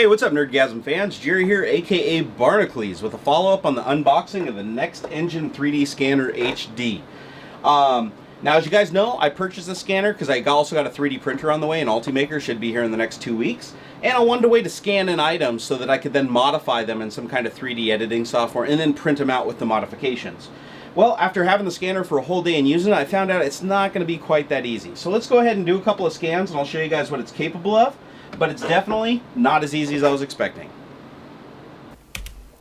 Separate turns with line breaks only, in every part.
what's up, Nerdgasm fans? Jerry here, aka Barnacules, with a follow-up on the unboxing of the NextEngine 3D Scanner HD. Now, as you guys know, I purchased this scanner because I also got a 3D printer on the way, and Ultimaker should be here in the next 2 weeks. And I wanted a way to scan in items so that I could then modify them in some kind of 3D editing software and then print them out with the modifications. Well, after having the scanner for a whole day and using it, I found out it's not going to be quite that easy. So let's go ahead and do a couple of scans, and I'll show you guys what it's capable of. But it's definitely not as easy as I was expecting.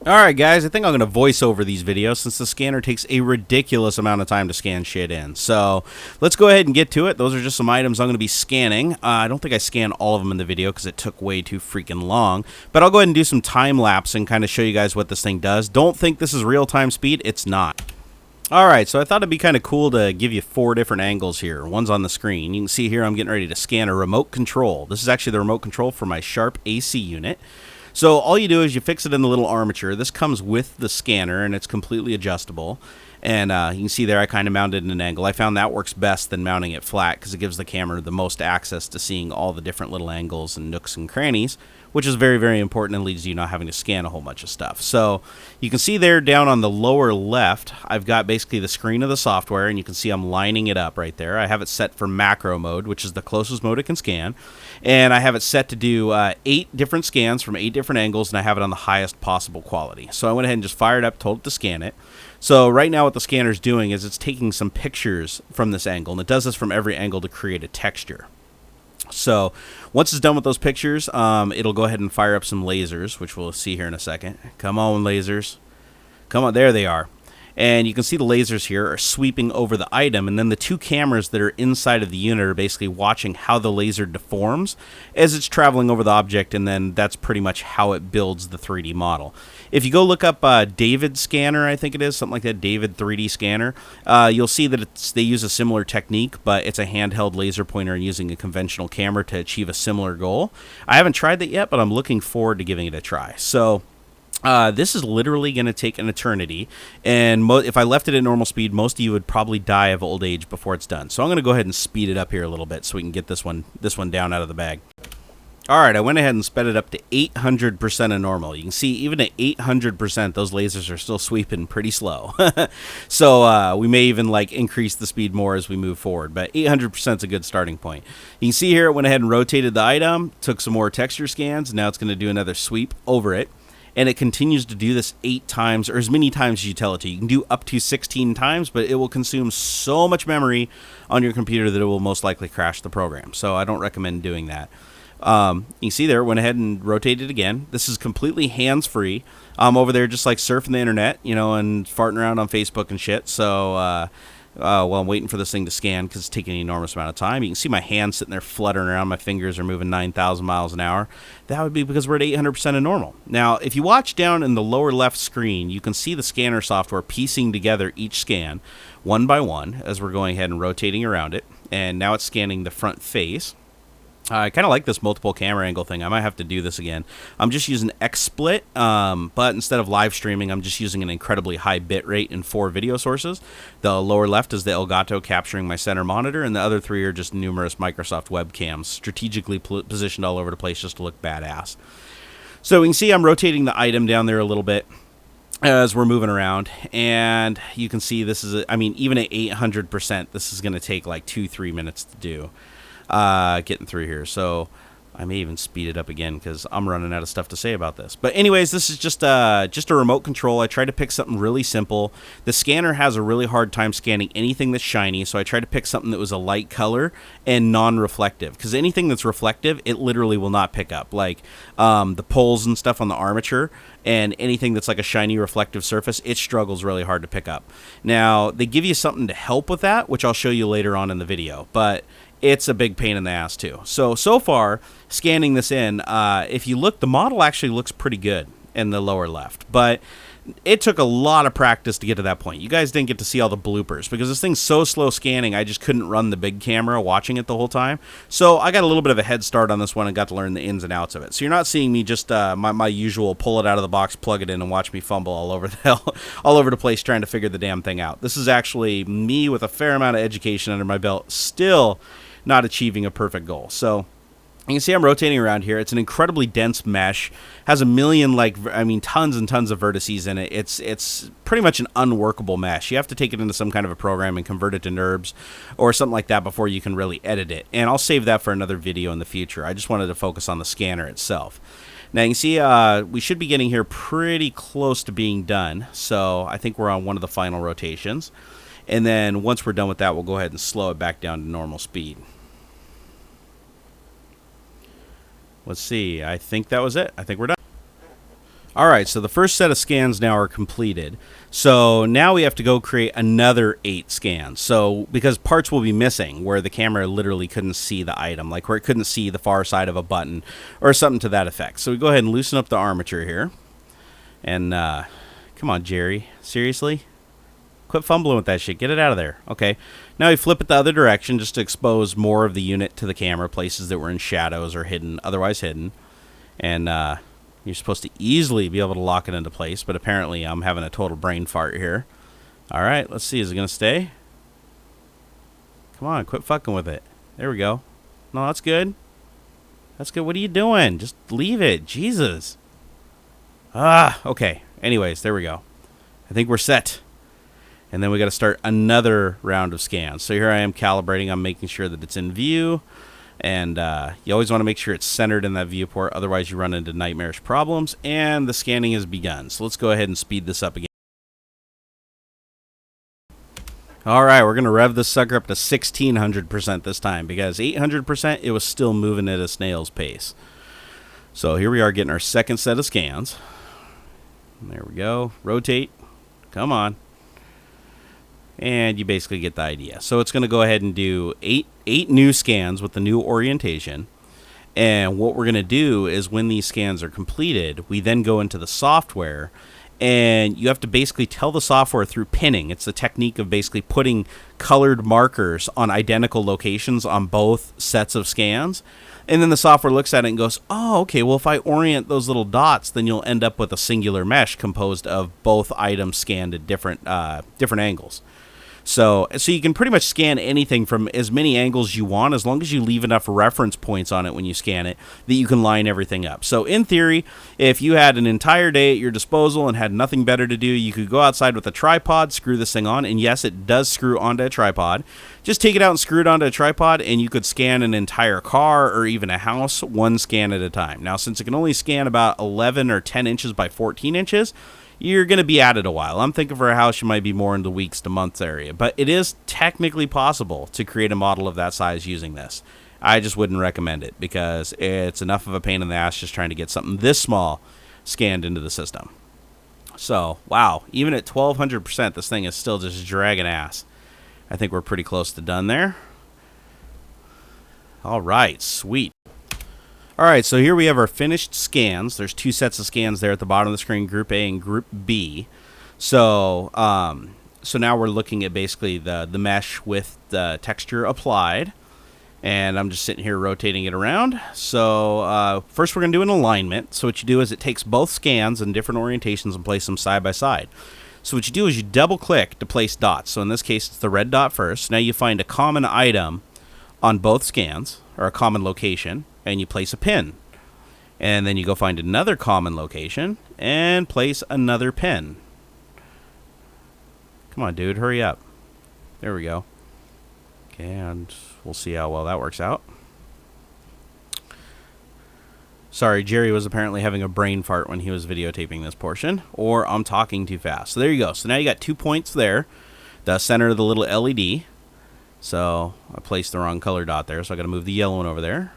Alright guys, I think I'm going to voice over these videos since the scanner takes a ridiculous amount of time to scan shit in. So let's go ahead and get to it. Those are just some items I'm going to be scanning. I don't think I scanned all of them in the video because it took way too freaking long. But I'll go ahead and do some time lapse and kind of show you guys what this thing does. Don't think this is real-time speed. It's not. Alright, so I thought it'd be kind of cool to give you 4 different angles here. One's on the screen. You can see here I'm getting ready to scan a remote control. This is actually the remote control for my Sharp AC unit. So all you do is you fix it in the little armature. This comes with the scanner and it's completely adjustable. And you can see there I kind of mounted in an angle. I found that works best than mounting it flat because it gives the camera the most access to seeing all the different little angles and nooks and crannies, which is very, very important and leads to you not having to scan a whole bunch of stuff. So you can see there down on the lower left, I've got basically the screen of the software, and you can see I'm lining it up right there. I have it set for macro mode, which is the closest mode it can scan. And I have it set to do 8 different scans from 8 different angles, and I have it on the highest possible quality. So I went ahead and just fired up, told it to scan it. So right now what the scanner's doing is it's taking some pictures from this angle, and it does this from every angle to create a texture. So once it's done with those pictures, it'll go ahead and fire up some lasers, which we'll see here in a second. Come on, lasers. Come on, there they are. And you can see the lasers here are sweeping over the item, and then the 2 cameras that are inside of the unit are basically watching how the laser deforms as it's traveling over the object, and then that's pretty much how it builds the 3D model. If you go look up David Scanner, I think it is, something like that, David 3D Scanner, you'll see that they use a similar technique, but it's a handheld laser pointer and using a conventional camera to achieve a similar goal. I haven't tried that yet, but I'm looking forward to giving it a try. So this is literally going to take an eternity, and if I left it at normal speed, most of you would probably die of old age before it's done. So I'm going to go ahead and speed it up here a little bit so we can get this one down out of the bag. Alright, I went ahead and sped it up to 800% of normal. You can see even at 800%, those lasers are still sweeping pretty slow. So we may even increase the speed more as we move forward, but 800% is a good starting point. You can see here it went ahead and rotated the item, took some more texture scans, now it's going to do another sweep over it. And it continues to do this 8 times, or as many times as you tell it to. You can do up to 16 times, but it will consume so much memory on your computer that it will most likely crash the program. So I don't recommend doing that. You can see there, went ahead and rotated again. This is completely hands-free. I'm over there just surfing the internet, and farting around on Facebook and shit. So while I'm waiting for this thing to scan, because it's taking an enormous amount of time, you can see my hands sitting there fluttering around. My fingers are moving 9,000 miles an hour. That would be because we're at 800% of normal. Now, if you watch down in the lower left screen, you can see the scanner software piecing together each scan one by one as we're going ahead and rotating around it. And now it's scanning the front face. I kind of like this multiple camera angle thing. I might have to do this again. I'm just using XSplit, but instead of live streaming, I'm just using an incredibly high bit rate in 4 video sources. The lower left is the Elgato capturing my center monitor, and the other 3 are just numerous Microsoft webcams, strategically positioned all over the place just to look badass. So we can see I'm rotating the item down there a little bit as we're moving around, and you can see this is, even at 800%, this is going to take 2-3 minutes to do. Getting through here, so I may even speed it up again because I'm running out of stuff to say about this. But anyways, this is just a remote control. I tried to pick something really simple. The scanner has a really hard time scanning anything that's shiny, so I tried to pick something that was a light color and non-reflective, because anything that's reflective, it literally will not pick up, the poles and stuff on the armature, and anything that's a shiny reflective surface, it struggles really hard to pick up. Now, they give you something to help with that, which I'll show you later on in the video, but it's a big pain in the ass too. So far, scanning this in, if you look, the model actually looks pretty good in the lower left, but it took a lot of practice to get to that point. You guys didn't get to see all the bloopers because this thing's so slow scanning, I just couldn't run the big camera watching it the whole time. So I got a little bit of a head start on this one and got to learn the ins and outs of it. So you're not seeing me just my usual pull it out of the box, plug it in, and watch me fumble all over the place trying to figure the damn thing out. This is actually me with a fair amount of education under my belt, still not achieving a perfect goal. So You can see I'm rotating around here. It's an incredibly dense mesh. Has a million, tons and tons of vertices in it. It's pretty much an unworkable mesh. You have to take it into some kind of a program and convert it to NURBS or something like that before you can really edit it. And I'll save that for another video in the future. I just wanted to focus on the scanner itself. Now you can see we should be getting here pretty close to being done. So I think we're on one of the final rotations. And then once we're done with that, we'll go ahead and slow it back down to normal speed. Let's see. I think that was it. I think we're done. All right, so the first set of scans now are completed. So now we have to go create another 8 scans. So because parts will be missing where the camera literally couldn't see the item, like where it couldn't see the far side of a button or something to that effect. So we go ahead and loosen up the armature here. And come on, Jerry. Seriously? Quit fumbling with that shit. Get it out of there. Okay. Now we flip it the other direction just to expose more of the unit to the camera, places that were in shadows or hidden, otherwise hidden. And you're supposed to easily be able to lock it into place, but apparently I'm having a total brain fart here. All right, let's see. Is it going to stay? Come on, quit fucking with it. There we go. No, that's good. That's good. What are you doing? Just leave it. Jesus. Okay. Anyways, there we go. I think we're set. And then we got to start another round of scans. So here I am calibrating. I'm making sure that it's in view. And you always want to make sure it's centered in that viewport. Otherwise, you run into nightmarish problems. And the scanning has begun. So let's go ahead and speed this up again. All right, we're going to rev this sucker up to 1600% this time. Because 800%, it was still moving at a snail's pace. So here we are getting our second set of scans. There we go. Rotate. Come on. And you basically get the idea. So it's going to go ahead and do eight new scans with the new orientation. And what we're going to do is when these scans are completed, we then go into the software. And you have to basically tell the software through pinning. It's the technique of basically putting colored markers on identical locations on both sets of scans. And then the software looks at it and goes, oh, okay, well, if I orient those little dots, then you'll end up with a singular mesh composed of both items scanned at different angles. So you can pretty much scan anything from as many angles you want as long as you leave enough reference points on it when you scan it that you can line everything up. So in theory, if you had an entire day at your disposal and had nothing better to do, you could go outside with a tripod, screw this thing on, and yes, it does screw onto a tripod. Just take it out and screw it onto a tripod, and you could scan an entire car or even a house one scan at a time. Now, since it can only scan about 11 or 10 inches by 14 inches, you're going to be at it a while. I'm thinking for a house, you might be more in the weeks to months area. But it is technically possible to create a model of that size using this. I just wouldn't recommend it because it's enough of a pain in the ass just trying to get something this small scanned into the system. So, wow. Even at 1200%, this thing is still just dragging ass. I think we're pretty close to done there. All right. Sweet. All right, so here we have our finished scans. There's 2 sets of scans there at the bottom of the screen, Group A and Group B. So now we're looking at basically the mesh with the texture applied. And I'm just sitting here rotating it around. So first we're going to do an alignment. So what you do is it takes both scans in different orientations and place them side by side. So what you do is you double-click to place dots. So in this case, it's the red dot first. Now you find a common item on both scans, or a common location, and you place a pin. And then you go find another common location and place another pin. Come on, dude, hurry up. There we go. Okay, and we'll see how well that works out. Sorry, Jerry was apparently having a brain fart when he was videotaping this portion, or I'm talking too fast. So there you go. So now you got 2 points there, the center of the little LED. So I placed the wrong color dot there, so I got to move the yellow one over there.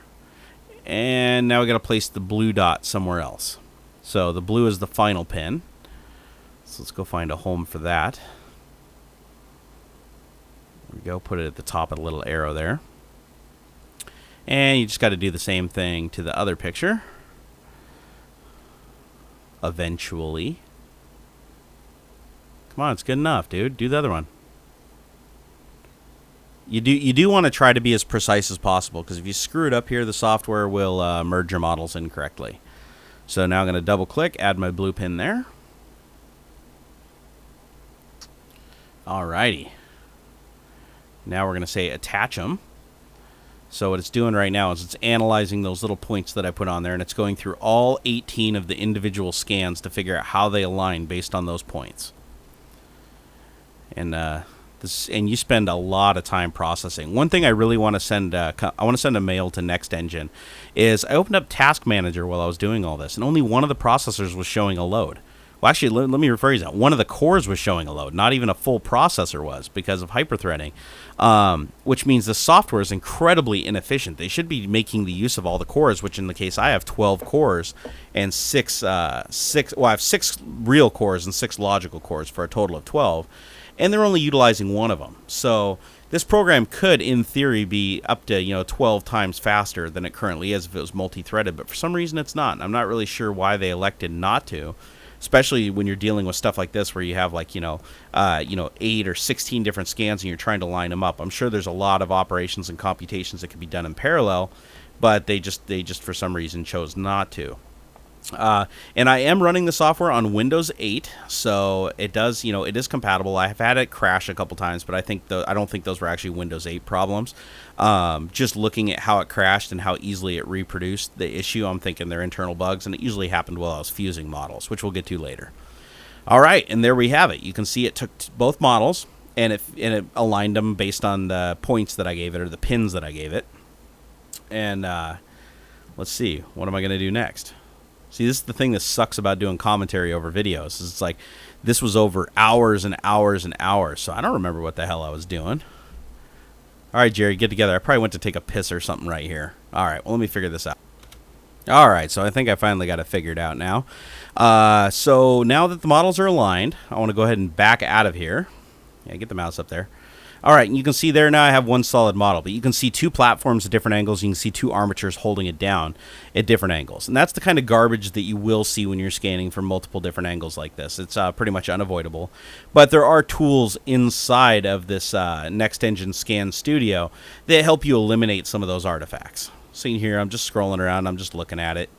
And now we got to place the blue dot somewhere else. So the blue is the final pin. So let's go find a home for that. There we go. Put it at the top of the little arrow there. And you just got to do the same thing to the other picture. Eventually. Come on, it's good enough, dude. Do the other one. You do want to try to be as precise as possible, because if you screw it up here, the software will merge your models incorrectly. So now I'm going to double click, add my blue pin there. Alrighty. Now we're going to say attach them. So what it's doing right now is it's analyzing those little points that I put on there, and it's going through all 18 of the individual scans to figure out how they align based on those points. And you spend a lot of time processing. One thing I really want to send, I want to send a mail to NextEngine, is I opened up Task Manager while I was doing all this, and only one of the processors was showing a load. Well, actually, let me rephrase that. One of the cores was showing a load. Not even a full processor was, because of hyperthreading, which means the software is incredibly inefficient. They should be making the use of all the cores, which in the case I have 12 cores and I have 6 real cores and 6 logical cores for a total of 12, and they're only utilizing one of them. So this program could, in theory, be up to 12 times faster than it currently is if it was multi-threaded, but for some reason it's not. And I'm not really sure why they elected not to. Especially when you're dealing with stuff like this where you have 8 or 16 different scans and you're trying to line them up. I'm sure there's a lot of operations and computations that could be done in parallel, but they just for some reason chose not to. And I am running the software on Windows 8, so it does, it is compatible. I have had it crash a couple times, but I don't think those were actually Windows 8 problems. Just looking at how it crashed and how easily it reproduced the issue, I'm thinking they're internal bugs, and it usually happened while I was fusing models, which we'll get to later. All right, and there we have it. You can see it took both models, and it aligned them based on the points that I gave it, or the pins that I gave it. And let's see, what am I going to do next? See, this is the thing that sucks about doing commentary over videos. Is it's like this was over hours and hours and hours, so I don't remember what the hell I was doing. All right, Jerry, get together. I probably went to take a piss or something right here. All right, well, let me figure this out. All right, so I think I finally got it figured out now. So now that the models are aligned, I want to go ahead and back out of here. Yeah, get the mouse up there. All right, and you can see there now I have one solid model, but you can see 2 platforms at different angles. You can see 2 armatures holding it down at different angles. And that's the kind of garbage that you will see when you're scanning from multiple different angles like this. It's pretty much unavoidable. But there are tools inside of this NextEngine Scan Studio that help you eliminate some of those artifacts. See here, I'm just scrolling around. I'm just looking at it.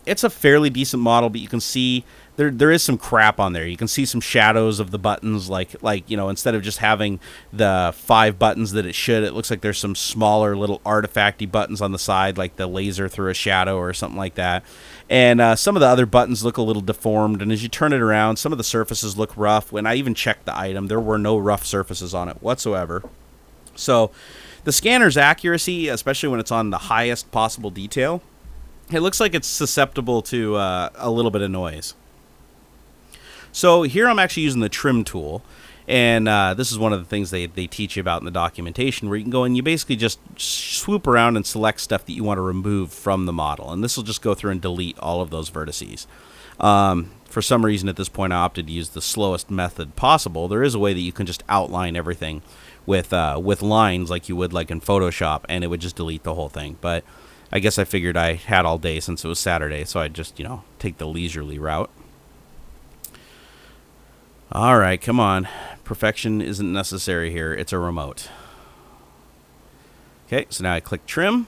It's a fairly decent model, but you can see there is some crap on there. You can see some shadows of the buttons, like instead of just having the 5 buttons that it should, it looks like there's some smaller little artifacty buttons on the side, like the laser through a shadow or something like that. And some of the other buttons look a little deformed, and as you turn it around, some of the surfaces look rough. When I even checked the item, there were no rough surfaces on it whatsoever. So the scanner's accuracy, especially when it's on the highest possible detail, it looks like it's susceptible to a little bit of noise. So here I'm actually using the trim tool, and this is one of the things they teach you about in the documentation, where you can go and you basically just swoop around and select stuff that you want to remove from the model, and this will just go through and delete all of those vertices. For some reason at this point I opted to use the slowest method possible. There is a way that you can just outline everything with lines like you would like in Photoshop, and it would just delete the whole thing. But I guess I figured I had all day since it was Saturday, so I'd just, take the leisurely route. All right, come on. Perfection isn't necessary here. It's a remote. Okay, so now I click Trim,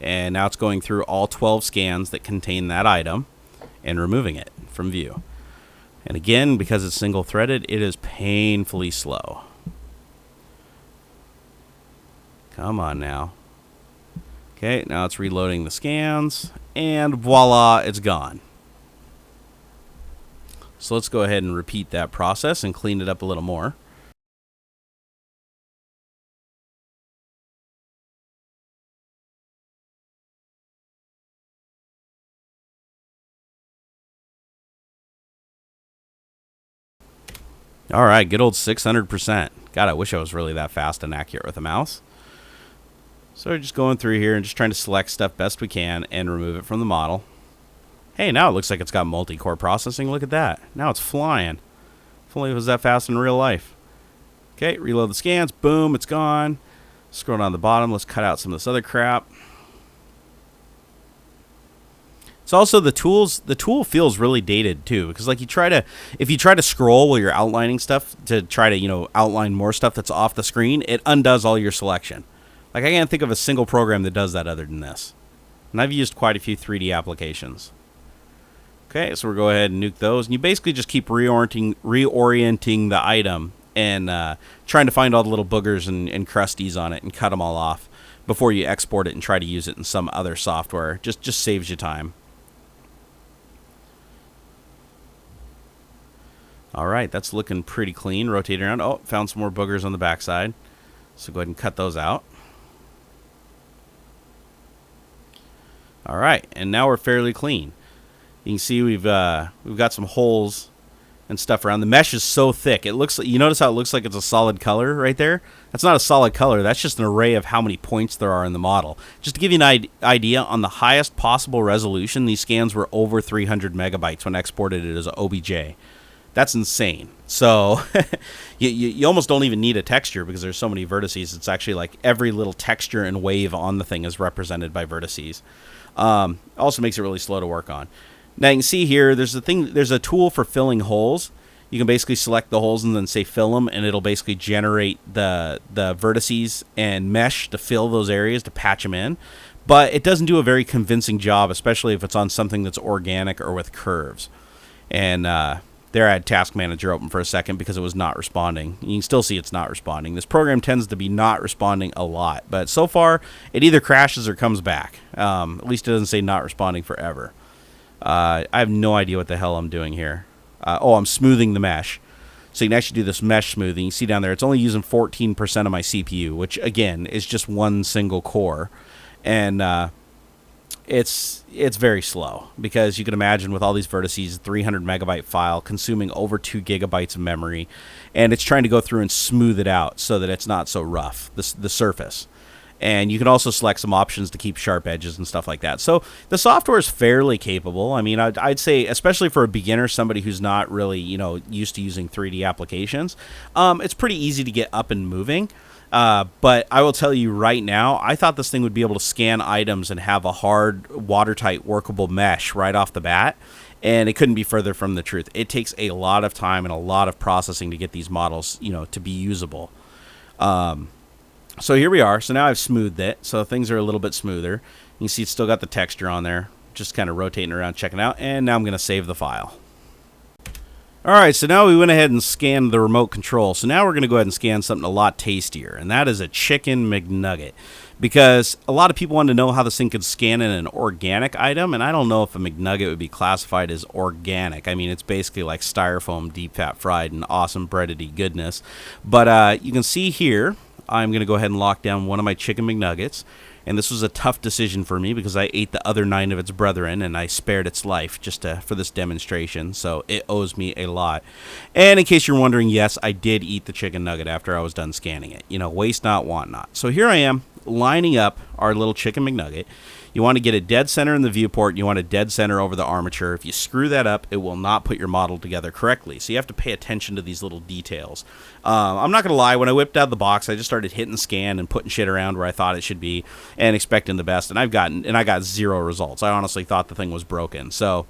and now it's going through all 12 scans that contain that item and removing it from view. And again, because it's single-threaded, it is painfully slow. Come on now. Okay, now it's reloading the scans, and voila, it's gone. So let's go ahead and repeat that process and clean it up a little more. All right, good old 600%. God, I wish I was really that fast and accurate with a mouse. So we're just going through here and just trying to select stuff best we can and remove it from the model. Hey, now it looks like it's got multi-core processing. Look at that. Now it's flying. If only it was that fast in real life. Okay, reload the scans. Boom, it's gone. Scroll down to the bottom. Let's cut out some of this other crap. It's also the tools. The tool feels really dated too, because like if you try to scroll while you're outlining stuff to try to outline more stuff that's off the screen, it undoes all your selection. Like I can't think of a single program that does that other than this. And I've used quite a few 3D applications. Okay, so we'll go ahead and nuke those. And you basically just keep reorienting the item and trying to find all the little boogers and crusties on it and cut them all off. before you export it and try to use it in some other software. Just saves you time. All right, that's looking pretty clean. Rotate around. Oh, found some more boogers on the backside. So go ahead and cut those out. All right, and now we're fairly clean. You can see we've got some holes and stuff around. The mesh is so thick. It looks. You notice how it looks like it's a solid color right there? That's not a solid color. That's just an array of how many points there are in the model. Just to give you an idea, on the highest possible resolution, these scans were over 300 megabytes when exported it as OBJ. That's insane. So you almost don't even need a texture because there's so many vertices. It's actually like every little texture and wave on the thing is represented by vertices. Also makes it really slow to work on. Now you can see here, there's a tool for filling holes. You can basically select the holes and then say fill them, and it'll basically generate the vertices and mesh to fill those areas, to patch them in. But it doesn't do a very convincing job, especially if it's on something that's organic or with curves. And there I had Task Manager open for a second because it was not responding. You can still see it's not responding. This program tends to be not responding a lot, but so far it either crashes or comes back. At least it doesn't say not responding forever. I have no idea what the hell I'm doing here. I'm smoothing the mesh. So you can actually do this mesh smoothing. You see down there, it's only using 14% of my CPU, which again is just one single core. And it's very slow because you can imagine with all these vertices, 300 megabyte file consuming over 2 gigabytes of memory, and it's trying to go through and smooth it out so that it's not so rough, the surface. And you can also select some options to keep sharp edges and stuff like that. So the software is fairly capable. I mean, I'd say, especially for a beginner, somebody who's not really, used to using 3D applications, it's pretty easy to get up and moving. But I will tell you right now, I thought this thing would be able to scan items and have a hard, watertight, workable mesh right off the bat. And it couldn't be further from the truth. It takes a lot of time and a lot of processing to get these models, to be usable. So here we are. So now I've smoothed it. So things are a little bit smoother. You can see it's still got the texture on there. Just kind of rotating around, checking out. And now I'm going to save the file. All right, so now we went ahead and scanned the remote control. So now we're going to go ahead and scan something a lot tastier, and that is a Chicken McNugget. Because a lot of people want to know how this thing could scan in an organic item, and I don't know if a McNugget would be classified as organic. I mean, it's basically like styrofoam, deep fat fried, and awesome breadedy goodness. But you can see here, I'm going to go ahead and lock down one of my Chicken McNuggets. And this was a tough decision for me because I ate the other 9 of its brethren and I spared its life just for this demonstration. So it owes me a lot. And in case you're wondering, yes, I did eat the chicken nugget after I was done scanning it. Waste not, want not. So here I am lining up our little Chicken McNugget. You want to get a dead center in the viewport. You want a dead center over the armature. If you screw that up, it will not put your model together correctly. So you have to pay attention to these little details. I'm not going to lie. When I whipped out the box, I just started hitting scan and putting shit around where I thought it should be and expecting the best. And I got 0 results. I honestly thought the thing was broken. So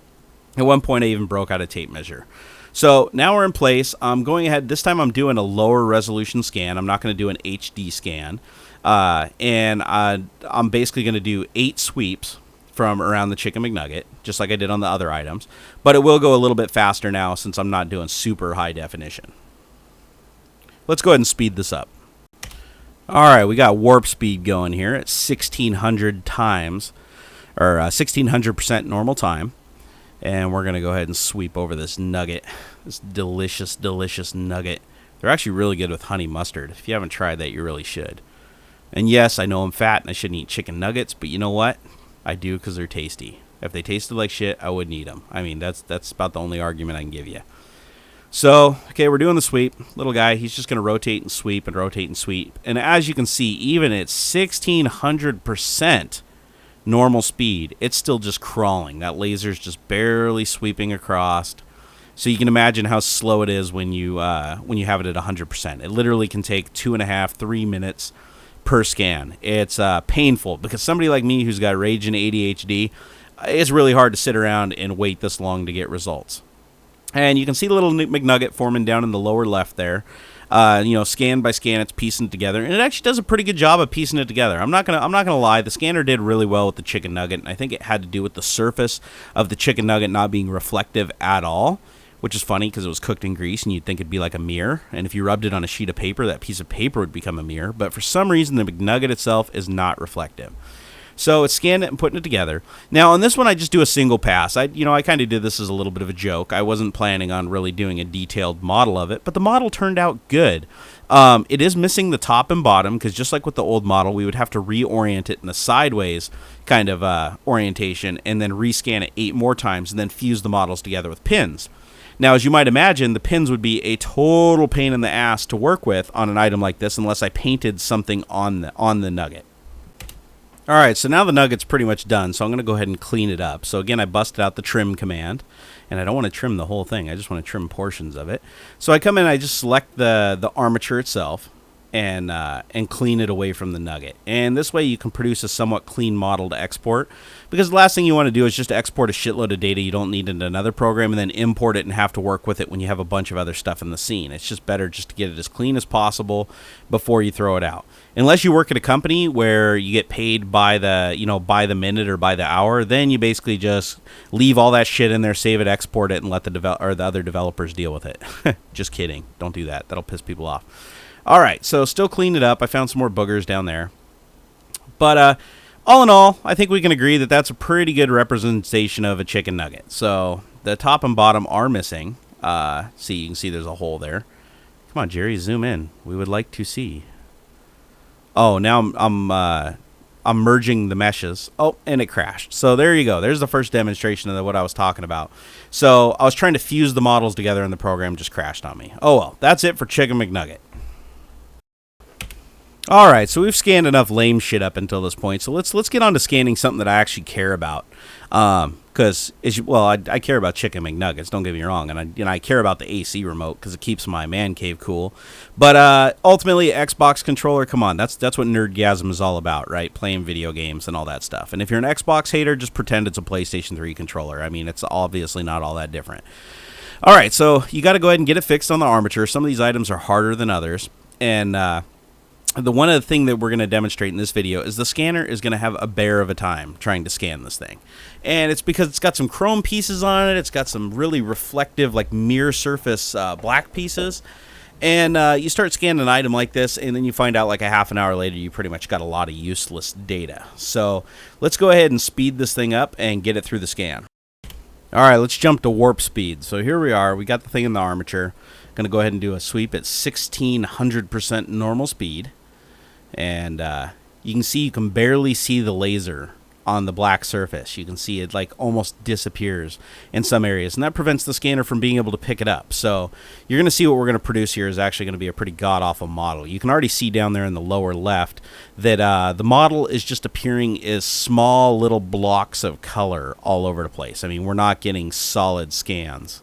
at one point, I even broke out a tape measure. So now we're in place. I'm going ahead. This time I'm doing a lower resolution scan. I'm not going to do an HD scan. And I'm basically going to do 8 sweeps from around the Chicken McNugget, just like I did on the other items. But it will go a little bit faster now since I'm not doing super high definition. Let's go ahead and speed this up. All right, we got warp speed going here at 1600 times, or 1600% normal time. And we're going to go ahead and sweep over this nugget, this delicious, delicious nugget. They're actually really good with honey mustard. If you haven't tried that, you really should. And yes, I know I'm fat and I shouldn't eat chicken nuggets, but you know what? I do because they're tasty. If they tasted like shit, I wouldn't eat them. I mean, that's about the only argument I can give you. So, okay, we're doing the sweep. Little guy, he's just going to rotate and sweep and rotate and sweep. And as you can see, even at 1600% normal speed, it's still just crawling. That laser's just barely sweeping across. So you can imagine how slow it is when you have it at 100%. It literally can take 2.5, 3 minutes per scan. It's painful because somebody like me who's got rage and ADHD, it's really hard to sit around and wait this long to get results. And you can see the little McNugget forming down in the lower left there. Scan by scan, it's piecing it together, and it actually does a pretty good job of piecing it together. I'm not gonna lie, the scanner did really well with the chicken nugget, and I think it had to do with the surface of the chicken nugget not being reflective at all. which is funny because it was cooked in grease and you'd think it'd be like a mirror. And if you rubbed it on a sheet of paper, that piece of paper would become a mirror. But for some reason, the McNugget itself is not reflective. So it's scanned it and putting it together. Now on this one, I just do a single pass. I kind of did this as a little bit of a joke. I wasn't planning on really doing a detailed model of it, but the model turned out good. It is missing the top and bottom because just like with the old model, we would have to reorient it in the sideways kind of orientation and then rescan it 8 more times and then fuse the models together with pins. Now, as you might imagine, the pins would be a total pain in the ass to work with on an item like this unless I painted something on the nugget. All right, so now the nugget's pretty much done, so I'm going to go ahead and clean it up. So again, I busted out the trim command, and I don't want to trim the whole thing. I just want to trim portions of it. So I come in, I just select the armature itself and clean it away from the nugget. And this way you can produce a somewhat clean model to export, because the last thing you want to do is just export a shitload of data you don't need into another program and then import it and have to work with it when you have a bunch of other stuff in the scene. It's just better just to get it as clean as possible before you throw it out. Unless you work at a company where you get paid by the minute or by the hour, then you basically just leave all that shit in there, save it, export it, and let the other developers deal with it. Just kidding. Don't do that. That'll piss people off. All right, so still cleaned it up. I found some more boogers down there. But all in all, I think we can agree that that's a pretty good representation of a chicken nugget. So the top and bottom are missing. See, you can see there's a hole there. Come on, Jerry, zoom in. We would like to see. Oh, now I'm merging the meshes. Oh, and it crashed. So there you go. There's the first demonstration of what I was talking about. So I was trying to fuse the models together and the program just crashed on me. Oh, well, that's it for Chicken McNugget. All right, so we've scanned enough lame shit up until this point. So let's get on to scanning something that I actually care about. Because I care about Chicken McNuggets. Don't get me wrong, and I care about the AC remote because it keeps my man cave cool. But ultimately, Xbox controller. Come on, that's what Nerdgasm is all about, right? Playing video games and all that stuff. And if you're an Xbox hater, just pretend it's a PlayStation 3 controller. I mean, it's obviously not all that different. All right, so you got to go ahead and get it fixed on the armature. Some of these items are harder than others, and one of the thing that we're going to demonstrate in this video is the scanner is going to have a bear of a time trying to scan this thing. And it's because it's got some chrome pieces on it. It's got some really reflective, like mirror surface black pieces. And you start scanning an item like this, and then you find out like a half an hour later, you pretty much got a lot of useless data. So let's go ahead and speed this thing up and get it through the scan. All right, let's jump to warp speed. So here we are. We got the thing in the armature. Going to go ahead and do a sweep at 1600% normal speed. And you can see, you can barely see the laser on the black surface. You can see it like almost disappears in some areas, and that prevents the scanner from being able to pick it up. So you're going to see what we're going to produce here is actually going to be a pretty god-awful model. You can already see down there in the lower left that the model is just appearing as small little blocks of color all over the place. I mean, we're not getting solid scans.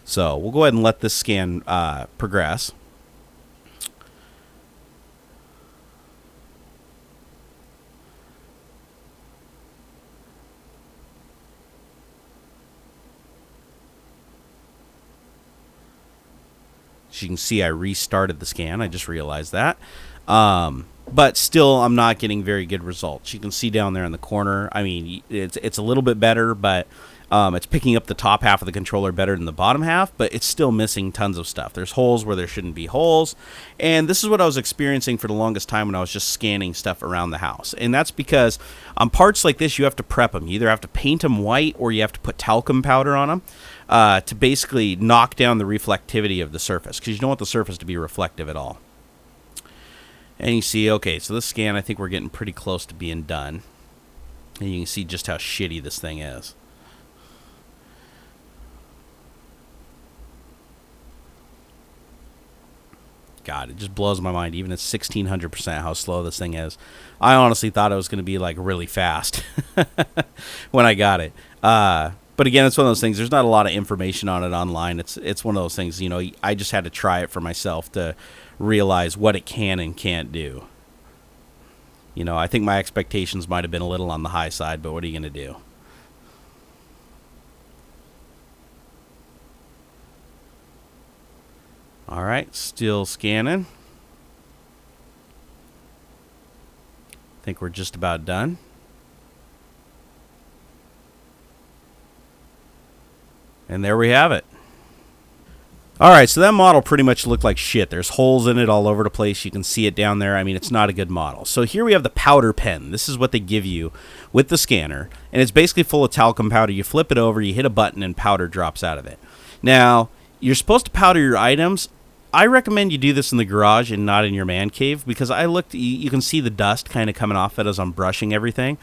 So we'll go ahead and let this scan progress. As you can see, I restarted the scan. I just realized that. But still, I'm not getting very good results. You can see down there in the corner, I mean, it's a little bit better, but it's picking up the top half of the controller better than the bottom half, but it's still missing tons of stuff. There's holes where there shouldn't be holes, and this is what I was experiencing for the longest time when I was just scanning stuff around the house. And that's because on parts like this, you have to prep them. You either have to paint them white or you have to put talcum powder on them. To basically knock down the reflectivity of the surface, because you don't want the surface to be reflective at all. And you see, okay, so this scan, I think we're getting pretty close to being done. And you can see just how shitty this thing is. God, it just blows my mind, even at 1600%, how slow this thing is. I honestly thought it was going to be like really fast when I got it. But again, it's one of those things. There's not a lot of information on it online. It's one of those things, you know, I just had to try it for myself to realize what it can and can't do. You know, I think my expectations might have been a little on the high side, but what are you going to do? All right, still scanning. I think we're just about done. And there we have it. All right, so that model pretty much looked like shit. There's holes in it all over the place. You can see it down there. I mean, it's not a good model. So here we have the powder pen. This is what they give you with the scanner, and it's basically full of talcum powder. You flip it over, you hit a button, and powder drops out of it. Now, you're supposed to powder your items. I recommend you do this in the garage and not in your man cave, because I looked, you can see the dust kind of coming off it as I'm brushing everything.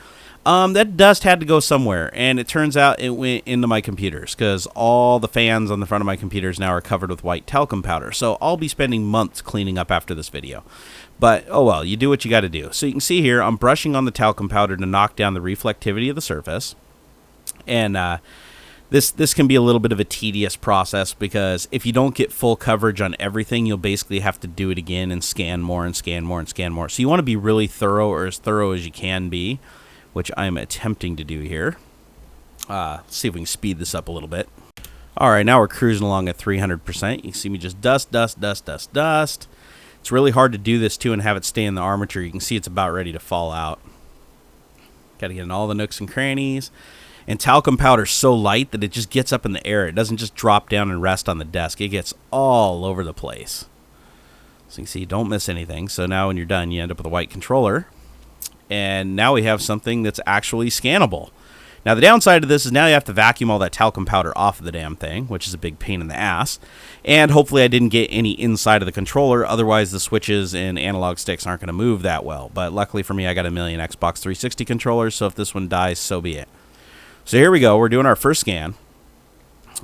That dust had to go somewhere, and it turns out it went into my computers, because all the fans on the front of my computers now are covered with white talcum powder. So I'll be spending months cleaning up after this video. But, oh well, you do what you got to do. So you can see here, I'm brushing on the talcum powder to knock down the reflectivity of the surface. And this can be a little bit of a tedious process, because if you don't get full coverage on everything, you'll basically have to do it again and scan more and scan more and scan more. So you want to be really thorough, or as thorough as you can be, which I'm attempting to do here. Let's see if we can speed this up a little bit. All right, now we're cruising along at 300%. You can see me just dust, dust, dust, dust, dust. It's really hard to do this too and have it stay in the armature. You can see it's about ready to fall out. Got to get in all the nooks and crannies. And talcum powder's so light that it just gets up in the air. It doesn't just drop down and rest on the desk. It gets all over the place. So you can see, don't miss anything. So now when you're done, you end up with a white controller. And now we have something that's actually scannable. Now the downside of this is now you have to vacuum all that talcum powder off of the damn thing, which is a big pain in the ass. And hopefully I didn't get any inside of the controller, otherwise the switches and analog sticks aren't going to move that well. But luckily for me, I got a million Xbox 360 controllers, so if this one dies, so be it. So here we go, we're doing our first scan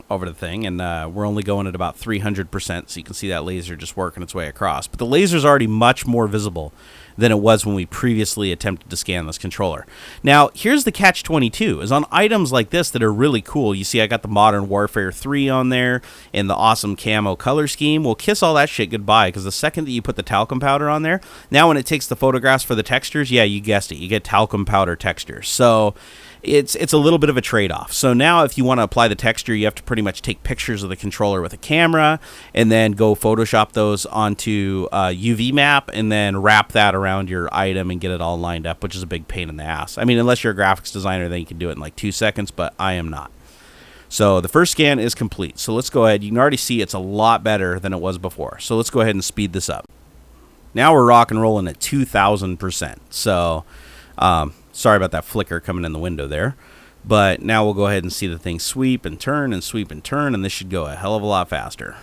over the thing, and we're only going at about 300%, so you can see that laser just working its way across. But the laser's already much more visible than it was when we previously attempted to scan this controller. Now, here's the catch-22, is on items like this that are really cool. You see I got the Modern Warfare 3 on there and the awesome camo color scheme. Well, kiss all that shit goodbye, because the second that you put the talcum powder on there, now when it takes the photographs for the textures, yeah, you guessed it, you get talcum powder textures. So it's a little bit of a trade-off. So now if you want to apply the texture, you have to pretty much take pictures of the controller with a camera and then go Photoshop those onto UV map and then wrap that around your item and get it all lined up, which is a big pain in the ass. I mean, unless you're a graphics designer, then you can do it in like 2 seconds, but I am not. So the first scan is complete. So let's go ahead. You can already see it's a lot better than it was before. So let's go ahead and speed this up. Now we're rock and rolling at 2,000%. So sorry about that flicker coming in the window there. But now we'll go ahead and see the thing sweep and turn and sweep and turn, and this should go a hell of a lot faster.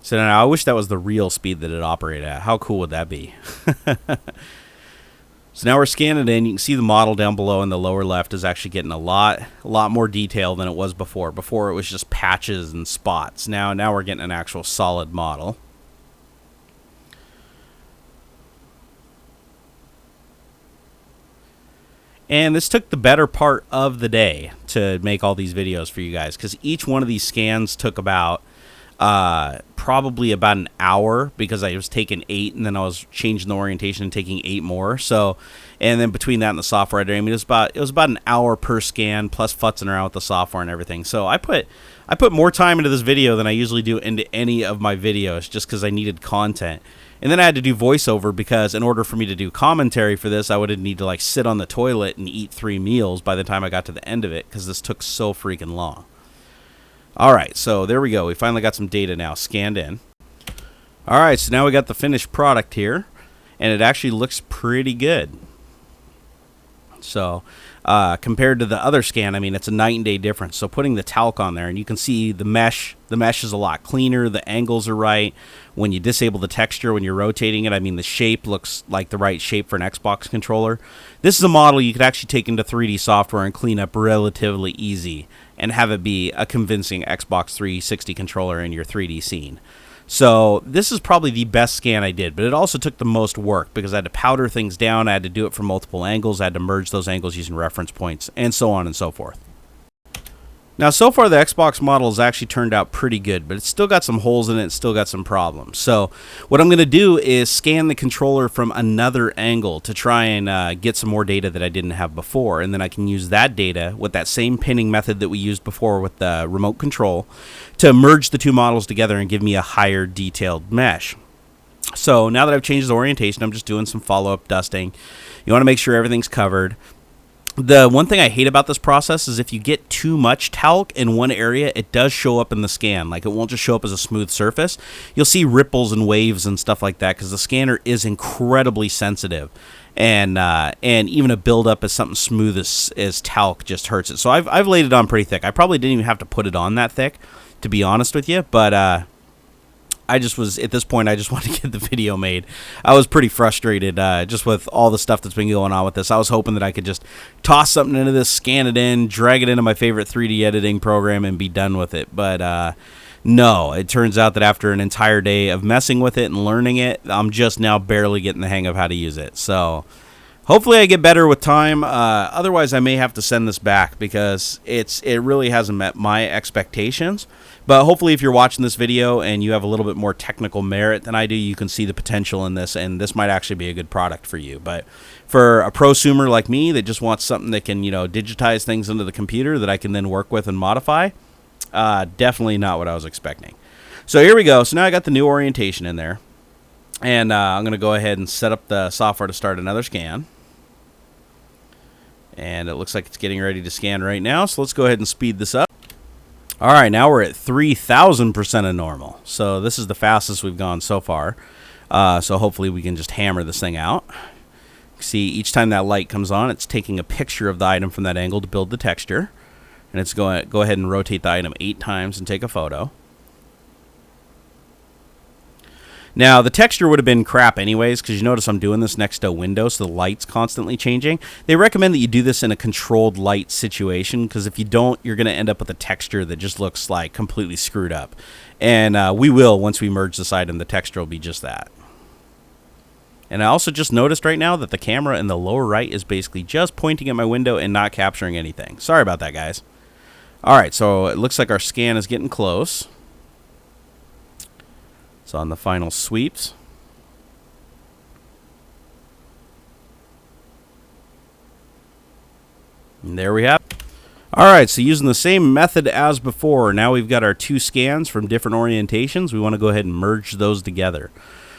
So now I wish that was the real speed that it operated at. How cool would that be? So now we're scanning it in. You can see the model down below in the lower left is actually getting a lot more detail than it was before. Before it was just patches and spots. Now we're getting an actual solid model. And this took the better part of the day to make all these videos for you guys, because each one of these scans took about probably about an hour, because I was taking 8 and then I was changing the orientation and taking 8 more. So, and then between that and the software editor, I mean, it was about an hour per scan plus futzing around with the software and everything. So I put more time into this video than I usually do into any of my videos, just because I needed content. And then I had to do voiceover, because in order for me to do commentary for this, I would need to like sit on the toilet and eat 3 meals by the time I got to the end of it, because this took so freaking long. All right, so there we go. We finally got some data now scanned in. All right, so now we got the finished product here, and it actually looks pretty good. So compared to the other scan, I mean, it's a night and day difference. So putting the talc on there, and you can see the mesh is a lot cleaner. The angles are right. When you disable the texture, when you're rotating it, I mean, the shape looks like the right shape for an Xbox controller. This is a model you could actually take into 3D software and clean up relatively easy and have it be a convincing Xbox 360 controller in your 3D scene. So this is probably the best scan I did, but it also took the most work, because I had to powder things down, I had to do it from multiple angles, I had to merge those angles using reference points, and so on and so forth. Now, so far the Xbox model has actually turned out pretty good, but it's still got some holes in it, it's still got some problems. So what I'm going to do is scan the controller from another angle to try and get some more data that I didn't have before, and then I can use that data with that same pinning method that we used before with the remote control to merge the two models together and give me a higher detailed mesh. So now that I've changed the orientation, I'm just doing some follow-up dusting. You want to make sure everything's covered. The one thing I hate about this process is if you get too much talc in one area, it does show up in the scan. Like, it won't just show up as a smooth surface. You'll see ripples and waves and stuff like that because the scanner is incredibly sensitive. And even a buildup as something smooth as talc just hurts it. So I've laid it on pretty thick. I probably didn't even have to put it on that thick, to be honest with you. But I just was, at this point, I just wanted to get the video made. I was pretty frustrated just with all the stuff that's been going on with this. I was hoping that I could just toss something into this, scan it in, drag it into my favorite 3D editing program, and be done with it. But no, it turns out that after an entire day of messing with it and learning it, I'm just now barely getting the hang of how to use it. So hopefully I get better with time. Otherwise, I may have to send this back because it really hasn't met my expectations. But hopefully if you're watching this video and you have a little bit more technical merit than I do, you can see the potential in this, and this might actually be a good product for you. But for a prosumer like me that just wants something that can, digitize things into the computer that I can then work with and modify, definitely not what I was expecting. So here we go. So now I got the new orientation in there. And I'm going to go ahead and set up the software to start another scan. And it looks like it's getting ready to scan right now. So let's go ahead and speed this up. All right, now we're at 3,000% of normal. So this is the fastest we've gone so far. So hopefully we can just hammer this thing out. See, each time that light comes on, it's taking a picture of the item from that angle to build the texture. And it's going to go ahead and rotate the item 8 times and take a photo. Now, the texture would have been crap anyways, because you notice I'm doing this next to a window, so the light's constantly changing. They recommend that you do this in a controlled light situation, because if you don't, you're going to end up with a texture that just looks like completely screwed up. And we will, once we merge this item, the texture will be just that. And I also just noticed right now that the camera in the lower right is basically just pointing at my window and not capturing anything. Sorry about that, guys. All right, so it looks like our scan is getting close. So on the final sweeps. And there we have it. All right, so using the same method as before, now we've got our 2 scans from different orientations. We want to go ahead and merge those together.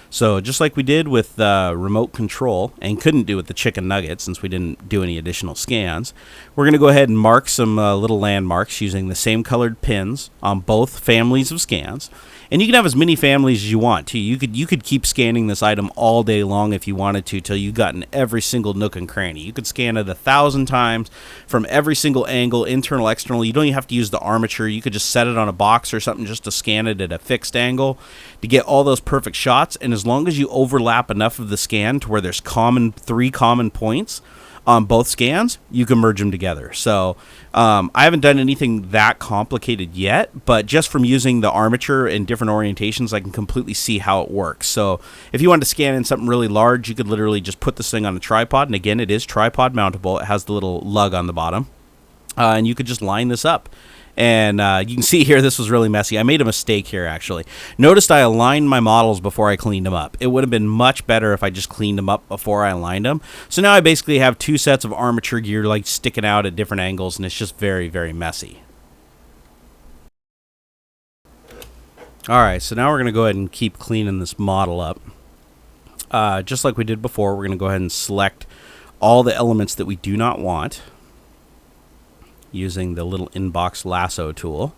So just like we did with remote control and couldn't do with the Chicken McNugget since we didn't do any additional scans, we're going to go ahead and mark some little landmarks using the same colored pins on both families of scans. And you can have as many families as you want too. You could keep scanning this item all day long if you wanted to till you got in every single nook and cranny. You could scan it 1,000 times from every single angle, internal, external. You don't even have to use the armature. You could just set it on a box or something just to scan it at a fixed angle to get all those perfect shots. And as long as you overlap enough of the scan to where there's 3 common points on both scans, you can merge them together. So I haven't done anything that complicated yet, but just from using the armature in different orientations, I can completely see how it works. So if you want to scan in something really large, you could literally just put this thing on a tripod. And again, it is tripod mountable. It has the little lug on the bottom. And you could just line this up. And you can see here, this was really messy. I made a mistake here, actually. Noticed I aligned my models before I cleaned them up. It would have been much better if I just cleaned them up before I aligned them. So now I basically have 2 sets of armature gear like sticking out at different angles, and it's just very, very messy. All right, so now we're going to go ahead and keep cleaning this model up. Just like we did before, we're going to go ahead and select all the elements that we do not want using the little inbox lasso tool.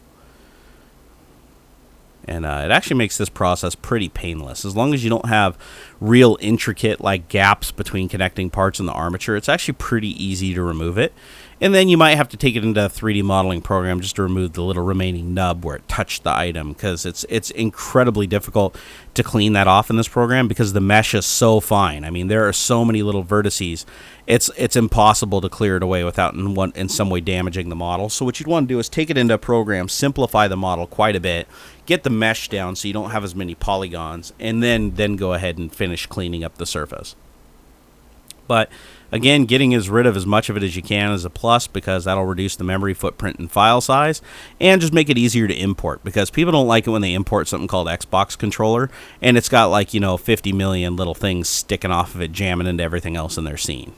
And it actually makes this process pretty painless. As long as you don't have real intricate like gaps between connecting parts in the armature, it's actually pretty easy to remove it. And then you might have to take it into a 3D modeling program just to remove the little remaining nub where it touched the item, because it's incredibly difficult to clean that off in this program because the mesh is so fine. I mean, there are so many little vertices. It's impossible to clear it away without in some way damaging the model. So what you'd want to do is take it into a program, simplify the model quite a bit, get the mesh down so you don't have as many polygons, and then go ahead and finish cleaning up the surface. But again, getting rid of as much of it as you can is a plus, because that'll reduce the memory footprint and file size, and just make it easier to import, because people don't like it when they import something called Xbox controller and it's got like 50 million little things sticking off of it, jamming into everything else in their scene.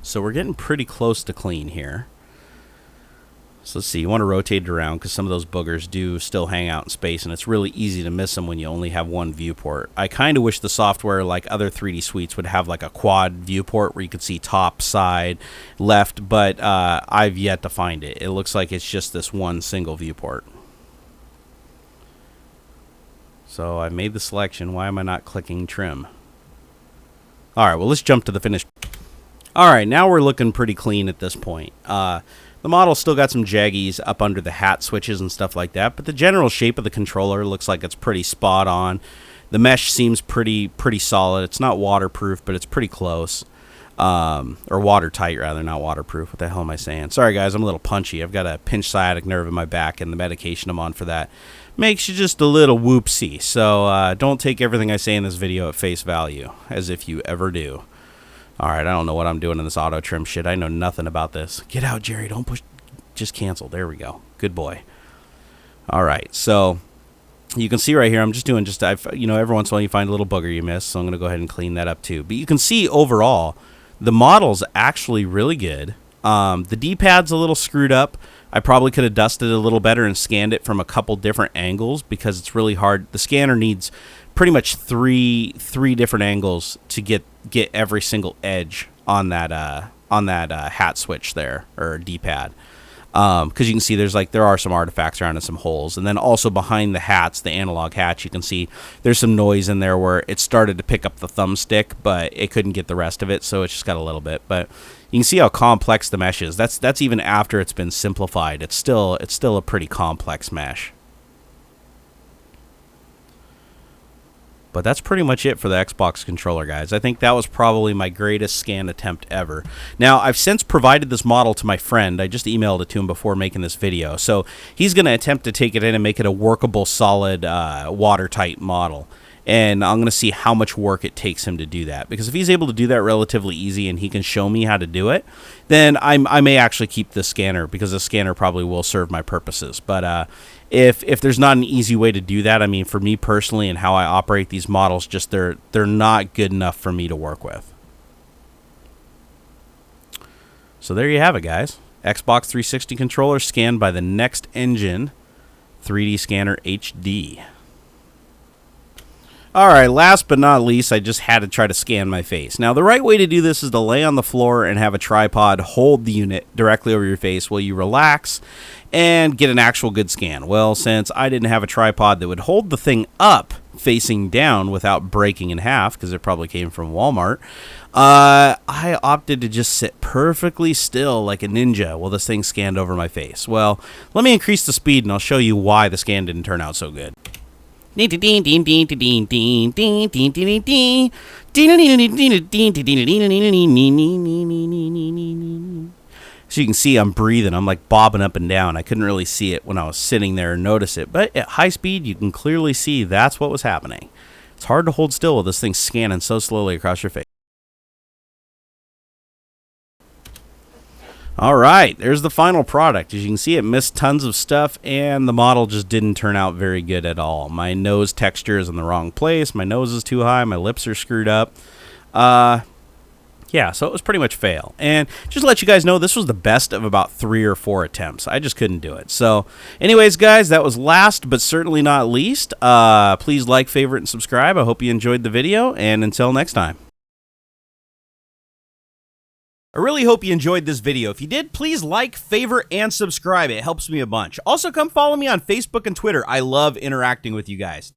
So we're getting pretty close to clean here. So let's see, you want to rotate it around because some of those boogers do still hang out in space, and it's really easy to miss them when you only have one viewport. I kind of wish the software, like other 3D suites, would have like a quad viewport where you could see top, side, left, but I've yet to find it. It looks like it's just this one single viewport. So I made the selection. Why am I not clicking trim? All right, well, let's jump to the finished. All right, now we're looking pretty clean at this point. The model's still got some jaggies up under the hat switches and stuff like that, but the general shape of the controller looks like it's pretty spot on. The mesh seems pretty solid. It's not waterproof, but it's pretty close. Or watertight, rather, not waterproof. What the hell am I saying? Sorry, guys, I'm a little punchy. I've got a pinched sciatic nerve in my back, and the medication I'm on for that makes you just a little whoopsie. So don't take everything I say in this video at face value, as if you ever do. All right, I don't know what I'm doing in this auto trim shit. I know nothing about this. Get out, Jerry. Don't push. Just cancel. There we go. Good boy. All right, so you can see right here, I'm just doing every once in a while you find a little booger you miss, so I'm going to go ahead and clean that up too. But you can see overall, the model's actually really good. The D-pad's a little screwed up. I probably could have dusted it a little better and scanned it from a couple different angles because it's really hard. The scanner needs pretty much three different angles to get every single edge on that hat switch there, or D-pad. Because you can see there are some artifacts around and some holes, and then also behind the hats, the analog hats, you can see there's some noise in there where it started to pick up the thumbstick, but it couldn't get the rest of it, so it's just got a little bit. But you can see how complex the mesh is. That's even after it's been simplified. It's still a pretty complex mesh. But that's pretty much it for the Xbox controller, guys. I think that was probably my greatest scan attempt ever. Now, I've since provided this model to my friend. I just emailed it to him before making this video. So he's going to attempt to take it in and make it a workable, solid, watertight model. And I'm going to see how much work it takes him to do that. Because if he's able to do that relatively easy and he can show me how to do it, then I may actually keep the scanner, because the scanner probably will serve my purposes. But if there's not an easy way to do that, I mean, for me personally and how I operate these models, just they're not good enough for me to work with. So there you have it, guys. Xbox 360 controller scanned by the NextEngine 3D Scanner HD. Alright, last but not least, I just had to try to scan my face. Now, the right way to do this is to lay on the floor and have a tripod hold the unit directly over your face while you relax and get an actual good scan. Well, since I didn't have a tripod that would hold the thing up facing down without breaking in half, because it probably came from Walmart, I opted to just sit perfectly still like a ninja while this thing scanned over my face. Well, let me increase the speed and I'll show you why the scan didn't turn out so good. So you can see I'm breathing. I'm like bobbing up and down. I couldn't really see it when I was sitting there and notice it, but at high speed you can clearly see that's what was happening. It's hard to hold still with this thing scanning so slowly across your face. All right, there's the final product. As you can see, it missed tons of stuff, and the model just didn't turn out very good at all. My nose texture is in the wrong place. My nose is too high. My lips are screwed up. Yeah, so it was pretty much fail. And just to let you guys know, this was the best of about 3 or 4 attempts. I just couldn't do it. So anyways, guys, that was last but certainly not least. Please like, favorite, and subscribe. I hope you enjoyed the video, and until next time. I really hope you enjoyed this video. If you did, please like, favorite, and subscribe. It helps me a bunch. Also, come follow me on Facebook and Twitter. I love interacting with you guys.